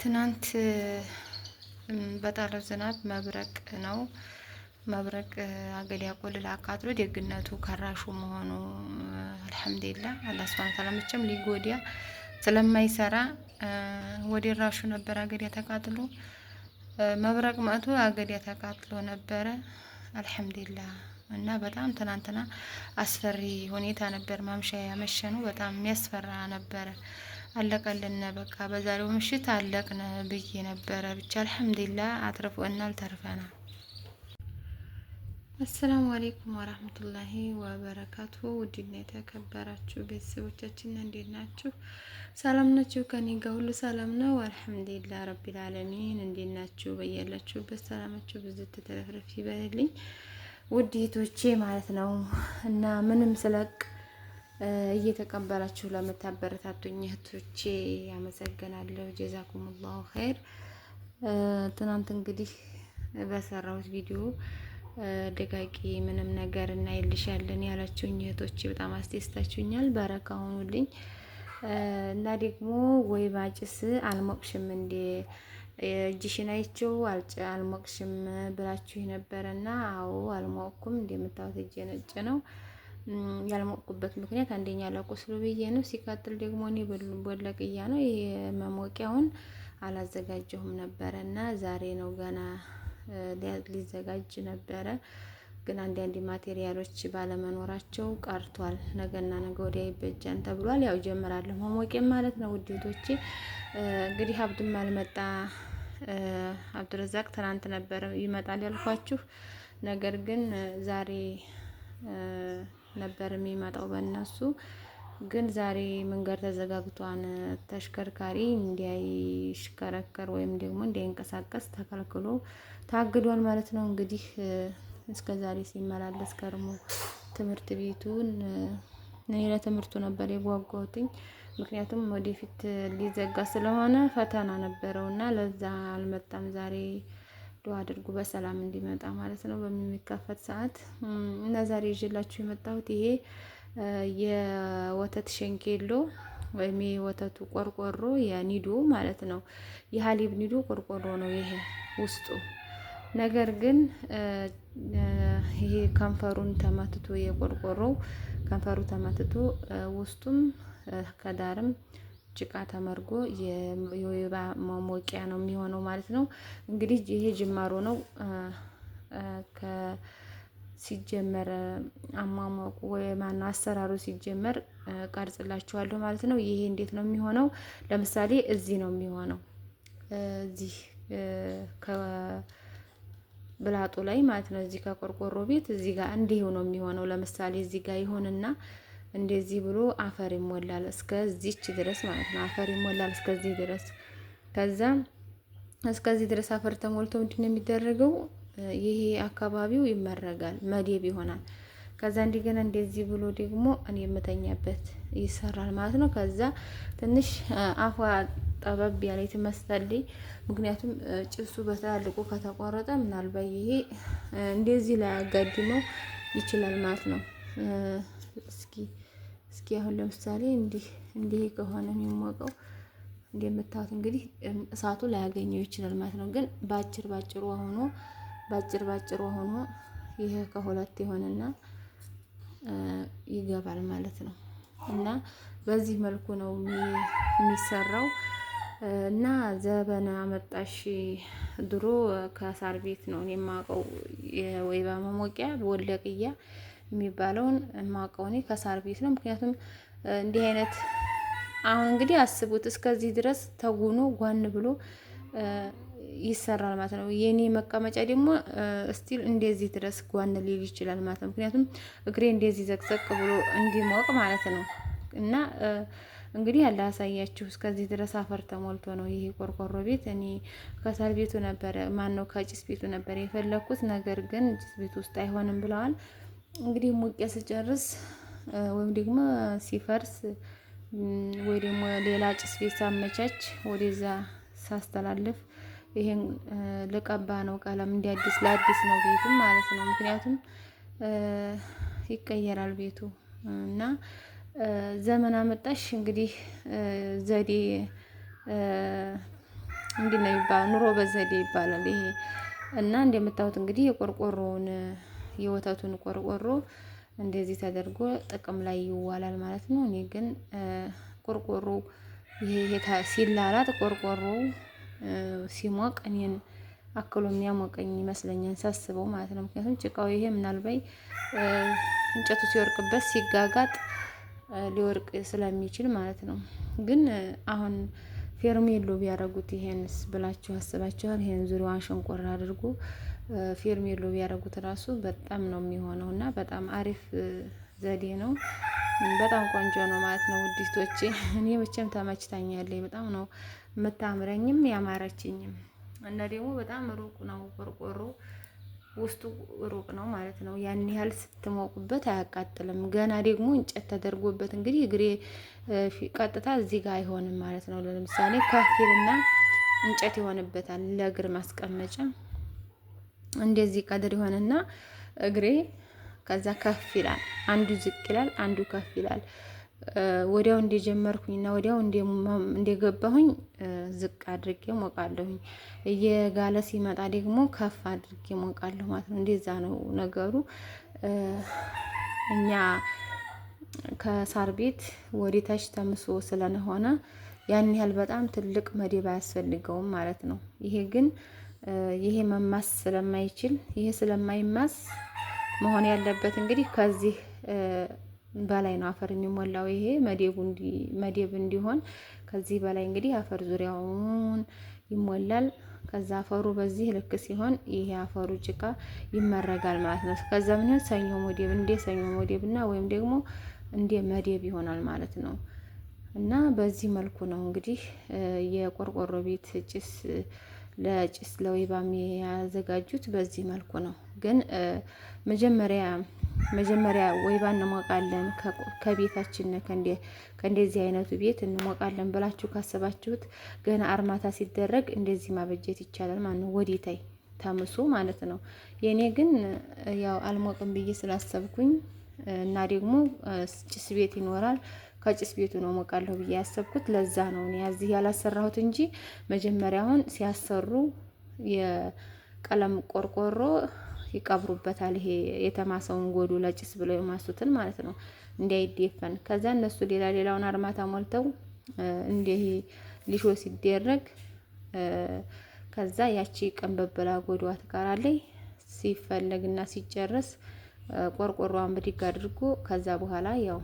ትናንት በጣለው ዝናብ መብረቅ ነው። መብረቅ አገዳ ያቆልል አቃጥሎ ደግነቱ ከራሹ መሆኑ አልሐምዱሊላህ። አላህ ሱብሃነሁ ወተዓላ መቼም ሊጎዳ ስለማይሰራ ወደ ራሹ ነበር አገዳ ተቃጥሎ መብረቅ መጥቶ አገዳ ተቃጥሎ ነበረ። አልሐምዱሊላህ። እና በጣም ትናንትና አስፈሪ ሁኔታ ነበር። ማምሻ ያመሸነው በጣም የሚያስፈራ ነበረ። አለቀልን በቃ በዛሬው ምሽት አለቅን ብዬ ነበረ። ብቻ አልሐምዱሊላህ አትርፎናል፣ ተርፈናል። አሰላሙ አሌይኩም ወራህመቱላሂ ወበረካቱ። ውድና የተከበራችሁ ቤተሰቦቻችን እንዴት ናችሁ? ሰላም ናችሁ? ከኔ ጋር ሁሉ ሰላም ነው አልሐምዱሊላህ ረቢል ዓለሚን። እንዴት ናችሁ? በያላችሁበት ሰላማችሁ ብዙ ተተረፍረፍ ይበልልኝ ውዲቶቼ ማለት ነው። እና ምንም ስለቅ እየተቀበላችሁ ለምታበረታቱኝ እህቶቼ ያመሰግናለሁ። ጀዛኩሙላሁ ኸይር። ትናንት እንግዲህ በሰራሁት ቪዲዮ ደጋቂ ምንም ነገር እናይልሻለን ያላችሁኝ እህቶቼ በጣም አስደስታችሁኛል። በረካ ሆኑልኝ። እና ደግሞ ወይ ባጭስ አልሞቅሽም እንዴ እጅሽን አይቼው አልሞቅሽም ብላችሁ ነበረና፣ አዎ አልሞቅኩም። እንደምታዩት እጄ ነጭ ነው። ያልሞቅኩበት ምክንያት አንደኛ ለቁስሉ ብዬ ነው። ሲቀጥል ደግሞ እኔ ቦለቅያ ነው ይሄ መሞቂያውን አላዘጋጀሁም ነበረ እና ዛሬ ነው ገና ሊዘጋጅ ነበረ። ግን አንዳንድ ማቴሪያሎች ባለመኖራቸው ቀርቷል። ነገና ነገ ወዲያ ይበጃን ተብሏል። ያው ጀምራለሁ መሞቂያ ማለት ነው ውዴቶቼ። እንግዲህ አብዱም አልመጣ። አብዱረዛቅ ትናንት ነበር ይመጣል ያልኳችሁ። ነገር ግን ዛሬ ነበር የሚመጣው በእነሱ። ግን ዛሬ መንገድ ተዘጋግቷን ተሽከርካሪ እንዳይሽከረከር ወይም ደግሞ እንዳይንቀሳቀስ ተከልክሎ ታግዷል ማለት ነው። እንግዲህ እስከ ዛሬ ሲመላለስ ከርሞ ትምህርት ቤቱን እኔ ለትምህርቱ ነበር የጓጓሁትኝ። ምክንያቱም ወደፊት ሊዘጋ ስለሆነ ፈተና ነበረውና ለዛ አልመጣም። ዛሬ ዱአ አድርጉ በሰላም እንዲመጣ ማለት ነው በሚከፈት ሰዓት። እና ዛሬ ይዤላችሁ የመጣሁት ይሄ የወተት ሸንኬሎ ወይም የወተቱ ቆርቆሮ የኒዶ ማለት ነው። የሀሊብ ኒዶ ቆርቆሮ ነው ይሄ ውስጡ። ነገር ግን ይሄ ከንፈሩን ተመትቶ የቆርቆሮው ከንፈሩ ተመትቶ ውስጡም ከዳርም ጭቃ ተመርጎ የወይባ መሞቂያ ነው የሚሆነው ማለት ነው። እንግዲህ ይሄ ጅማሮ ነው። ሲጀመር አሟሟቁ ወይ ማነው አሰራሩ ሲጀመር ቀርጽላችኋለሁ ማለት ነው። ይሄ እንዴት ነው የሚሆነው? ለምሳሌ እዚህ ነው የሚሆነው። እዚህ ከብላጡ ላይ ማለት ነው። እዚህ ከቆርቆሮ ቤት እዚህ ጋር እንዲሁ ነው የሚሆነው። ለምሳሌ እዚህ ጋር ይሆንና እንደዚህ ብሎ አፈር ይሞላል እስከዚች ድረስ ማለት ነው። አፈር ይሞላል እስከዚህ ድረስ። ከዛ እስከዚህ ድረስ አፈር ተሞልቶ ምንድነው የሚደረገው? ይሄ አካባቢው ይመረጋል፣ መደብ ይሆናል። ከዛ እንደገና እንደዚህ ብሎ ደግሞ እኔ የምተኛበት ይሰራል ማለት ነው። ከዛ ትንሽ አፏ ጠበብ ያለ ትመስላለች። ምክንያቱም ጭሱ በትላልቁ ከተቆረጠ ምናልባት ይሄ እንደዚህ ላይ አጋድመው ይችላል ማለት ነው። እስኪ አሁን ለምሳሌ እንዲህ ከሆነ የሚሞቀው እንደምታዩት እንግዲህ እሳቱ ላያገኘው ይችላል ማለት ነው። ግን ባጭር ሆኖ ይሄ ከሁለት የሆነና ይገባል ማለት ነው። እና በዚህ መልኩ ነው የሚሰራው። እና ዘበና መጣሽ ድሮ ከሳር ቤት ነው እኔ የማውቀው የወይባ መሞቂያ ወለቅያ የሚባለውን የማውቀው እኔ ከሳር ቤት ነው። ምክንያቱም እንዲህ አይነት አሁን እንግዲህ አስቡት እስከዚህ ድረስ ተጉኖ ጓን ብሎ ይሰራል ማለት ነው። የኔ መቀመጫ ደግሞ ስቲል እንደዚህ ድረስ ጓን ሊል ይችላል ማለት ነው። ምክንያቱም እግሬ እንደዚህ ዘቅዘቅ ብሎ እንዲሞቅ ማለት ነው። እና እንግዲህ ያለ አሳያችሁ እስከዚህ ድረስ አፈር ተሞልቶ ነው ይሄ ቆርቆሮ ቤት። እኔ ከሳር ቤቱ ነበር ከጭስ ቤቱ ነበር የፈለኩት። ነገር ግን ጭስ ቤት ውስጥ አይሆንም ብለዋል። እንግዲህ ሙቄ ስጨርስ ወይም ደግሞ ሲፈርስ ወይ ደግሞ ሌላ ጭስ ቤት ሳመቻች ወደዛ ሳስተላልፍ ይሄን ልቀባ ነው ቀለም እንዲያድስ ለአዲስ ነው ቤቱም ማለት ነው። ምክንያቱም ይቀየራል ቤቱ እና ዘመን አመጣሽ እንግዲህ ዘዴ እንዲህ ነው የሚባለው፣ ኑሮ በዘዴ ይባላል ይሄ። እና እንደምታዩት እንግዲህ የቆርቆሮውን የወተቱን ቆርቆሮ እንደዚህ ተደርጎ ጥቅም ላይ ይዋላል ማለት ነው። እኔ ግን ቆርቆሮ ይሄ ሲላላጥ ቆርቆሮ ሲሞቅ እኔን አክሎ የሚያሞቀኝ ይመስለኛል ሳስበው ማለት ነው። ምክንያቱም ጭቃው ይሄ ምናልባት እንጨቱ ሲወርቅበት ሲጋጋጥ ሊወርቅ ስለሚችል ማለት ነው። ግን አሁን ፌርሜሎ ቢያደርጉት ይሄንስ ብላችሁ አስባችኋል? ይሄን ዙሪያዋን ሸንቆር አድርጎ ፌርሜሎ ቢያደርጉት ራሱ በጣም ነው የሚሆነው እና በጣም አሪፍ ዘዴ ነው። በጣም ቆንጆ ነው ማለት ነው ውዲቶቼ። እኔ መቼም ተመችታኛለች። በጣም ነው የምታምረኝም ያማረችኝም። እና ደግሞ በጣም ሩቅ ነው ቆርቆሮ ውስጡ ሩቅ ነው ማለት ነው። ያን ያህል ስትሞቁበት አያቃጥልም። ገና ደግሞ እንጨት ተደርጎበት እንግዲህ እግሬ ቀጥታ እዚህ ጋር አይሆንም ማለት ነው። ለምሳሌ ከፊልና እንጨት ይሆንበታል ለእግር ማስቀመጫ እንደዚህ ቀድር ይሆንና እግሬ ከዛ ከፍ ይላል። አንዱ ዝቅ ይላል፣ አንዱ ከፍ ይላል። ወዲያው እንደጀመርኩኝና ወዲያው እንደገባሁኝ ዝቅ አድርጌ ሞቃለሁኝ። እየጋለ ሲመጣ ደግሞ ከፍ አድርጌ ሞቃለሁ ማለት ነው። እንደዛ ነው ነገሩ። እኛ ከሳር ቤት ወደታች ተምሶ ስለሆነ ያን ያህል በጣም ትልቅ መደብ አያስፈልገውም ማለት ነው። ይሄ ግን ይሄ መማስ ስለማይችል ይሄ ስለማይማስ መሆን ያለበት እንግዲህ ከዚህ በላይ ነው አፈር የሚሞላው። ይሄ መደብ እንዲሆን ከዚህ በላይ እንግዲህ አፈር ዙሪያውን ይሞላል። ከዛ አፈሩ በዚህ ልክ ሲሆን ይሄ አፈሩ ጭቃ ይመረጋል ማለት ነው። ከዛ ምን ሰኞ መደብ ሰኞ መደብና ወይም ደግሞ እንደ መደብ ይሆናል ማለት ነው። እና በዚህ መልኩ ነው እንግዲህ የቆርቆሮ ቤት ለጭስ ለወይባም ያዘጋጁት በዚህ መልኩ ነው። ግን መጀመሪያ ወይባ እንሞቃለን ከቤታችን ከእንደዚህ አይነቱ ቤት እንሞቃለን ብላችሁ ካሰባችሁት ገና አርማታ ሲደረግ እንደዚህ ማበጀት ይቻላል ማለት ነው። ወዲታይ ተምሶ ማለት ነው። የኔ ግን ያው አልሞቅም ብዬ ስላሰብኩኝ እና ደግሞ ጭስ ቤት ይኖራል ከጭስ ቤቱ ነው ሞቃለሁ ብዬ ያሰብኩት ለዛ ነው እኔ እዚህ ያላሰራሁት እንጂ መጀመሪያውን ሲያሰሩ የቀለም ቆርቆሮ ይቀብሩበታል። ይሄ የተማሰውን ጎዱ ለጭስ ብለው የማሱትን ማለት ነው እንዳይደፈን። ከዛ እነሱ ሌላውን አርማታ ሞልተው እንደ ሊሾ ሲደረግ ከዛ ያቺ ቀንበበላ ጎዷ ትቀራለች። ሲፈለግና ሲጨረስ ቆርቆሮዋን ብድግ አድርጎ ከዛ በኋላ ያው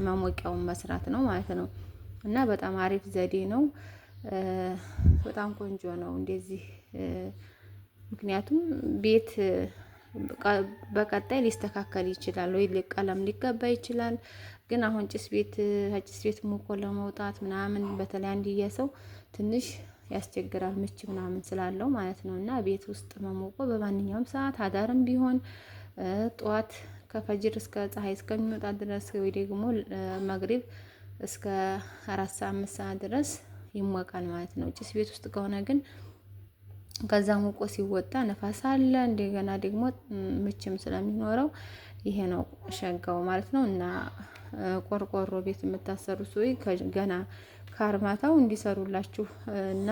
መሞቂያውን መስራት ነው ማለት ነው። እና በጣም አሪፍ ዘዴ ነው። በጣም ቆንጆ ነው እንደዚህ። ምክንያቱም ቤት በቀጣይ ሊስተካከል ይችላል ወይ ቀለም ሊቀባ ይችላል። ግን አሁን ጭስ ቤት ሞቆ ለመውጣት ምናምን በተለይ አንድዬ ሰው ትንሽ ያስቸግራል ምች ምናምን ስላለው ማለት ነው። እና ቤት ውስጥ መሞቆ በማንኛውም ሰዓት አዳርም ቢሆን ጠዋት ከፈጅር እስከ ፀሐይ እስከሚወጣ ድረስ ወይ ደግሞ መግሪብ እስከ 4 ሰዓት 5 ሰዓት ድረስ ይሞቃል ማለት ነው። ጭስ ቤት ውስጥ ከሆነ ግን ከዛ ሞቆ ሲወጣ ነፋስ አለ፣ እንደገና ደግሞ ምችም ስለሚኖረው ይሄ ነው ሸጋው ማለት ነው። እና ቆርቆሮ ቤት የምታሰሩ ሰው ገና ከአርማታው እንዲሰሩላችሁ እና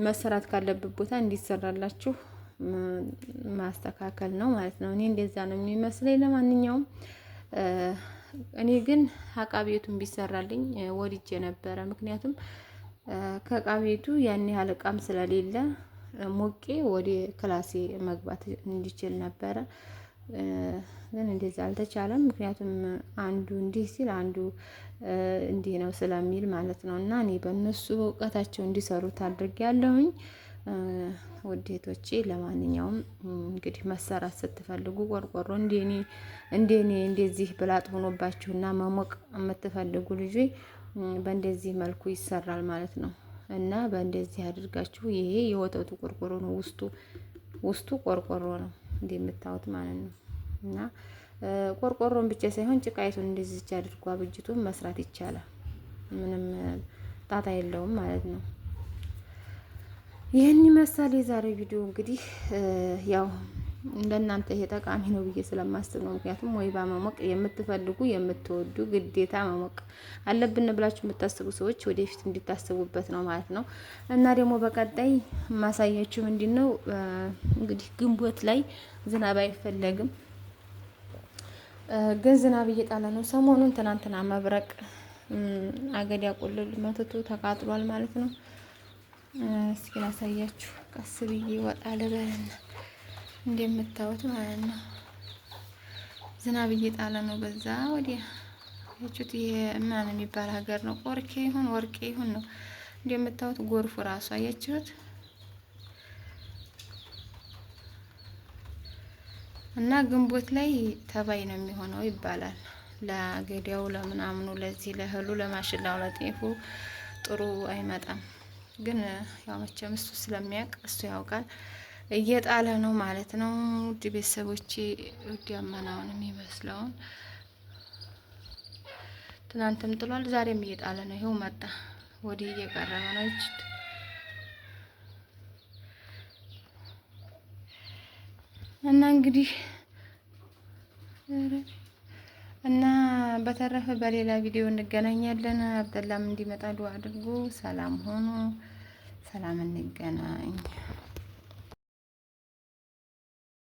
መሰራት ካለበት ቦታ እንዲሰራላችሁ ማስተካከል ነው ማለት ነው። እኔ እንደዛ ነው የሚመስለኝ። ለማንኛውም እኔ ግን አቃ ቤቱን ቢሰራልኝ ወድጄ ነበረ። ምክንያቱም ከእቃ ቤቱ ያን ያህል እቃም ስለሌለ ሞቄ ወደ ክላሴ መግባት እንዲችል ነበረ። ግን እንደዛ አልተቻለም። ምክንያቱም አንዱ እንዲህ ሲል አንዱ እንዲህ ነው ስለሚል ማለት ነው። እና እኔ በእነሱ እውቀታቸው እንዲሰሩት አድርጌያለሁኝ። ውዴቶቼ ለማንኛውም እንግዲህ መሰራት ስትፈልጉ ቆርቆሮ እንደኔ እንደዚህ ብላጥ ሆኖባችሁና መሞቅ የምትፈልጉ ልጆች በእንደዚህ መልኩ ይሰራል ማለት ነው። እና በእንደዚህ አድርጋችሁ ይሄ የወተቱ ቆርቆሮ ነው፣ ውስጡ ቆርቆሮ ነው እንደምታዩት ማለት ነው። እና ቆርቆሮን ብቻ ሳይሆን ጭቃይቱን እንደዚህ አድርጎ አብጅቱን መስራት ይቻላል። ምንም ጣጣ የለውም ማለት ነው። ይህን ይመስላል የዛሬ ቪዲዮ። እንግዲህ ያው ለእናንተ ይሄ ጠቃሚ ነው ብዬ ስለማስብ ነው። ምክንያቱም ወይባ መሞቅ የምትፈልጉ የምትወዱ ግዴታ መሞቅ አለብን ብላችሁ የምታስቡ ሰዎች ወደፊት እንዲታስቡበት ነው ማለት ነው። እና ደግሞ በቀጣይ ማሳያችሁ ምንድን ነው እንግዲህ ግንቦት ላይ ዝናብ አይፈለግም፣ ግን ዝናብ እየጣለ ነው ሰሞኑን። ትናንትና መብረቅ አገዳ ቁልል መትቶ ተቃጥሏል ማለት ነው። እስኪ ላሳያችሁ ቀስ ብዬ ወጣ ልበልና እንደምታዩት ማለት ነው። ዝናብ እየጣለ ነው። በዛ ወዲያ ያችሁት ይሄ ማን የሚባል ሀገር ነው? ቆርኬ ይሁን ወርቄ ይሁን ነው እንደምታዩት። ጎርፉ ራሱ አያችሁት። እና ግንቦት ላይ ተባይ ነው የሚሆነው ይባላል። ለአገዳው ለምናምኑ ለዚህ ለእህሉ ለማሽላው ለጤፉ ጥሩ አይመጣም። ግን ያው መቼም እሱ ስለሚያውቅ እሱ ያውቃል። እየጣለ ነው ማለት ነው። ውድ ቤተሰቦቼ ውድ ያመናውን የሚመስለውን ትናንትም ጥሏል፣ ዛሬም እየጣለ ነው። ይኸው መጣ ወዲህ እየቀረበ ነው። እና እንግዲህ እና በተረፈ በሌላ ቪዲዮ እንገናኛለን። አብደላም እንዲመጣ ዱአ አድርጉ። ሰላም ሆኑ። ሰላም እንገናኝ።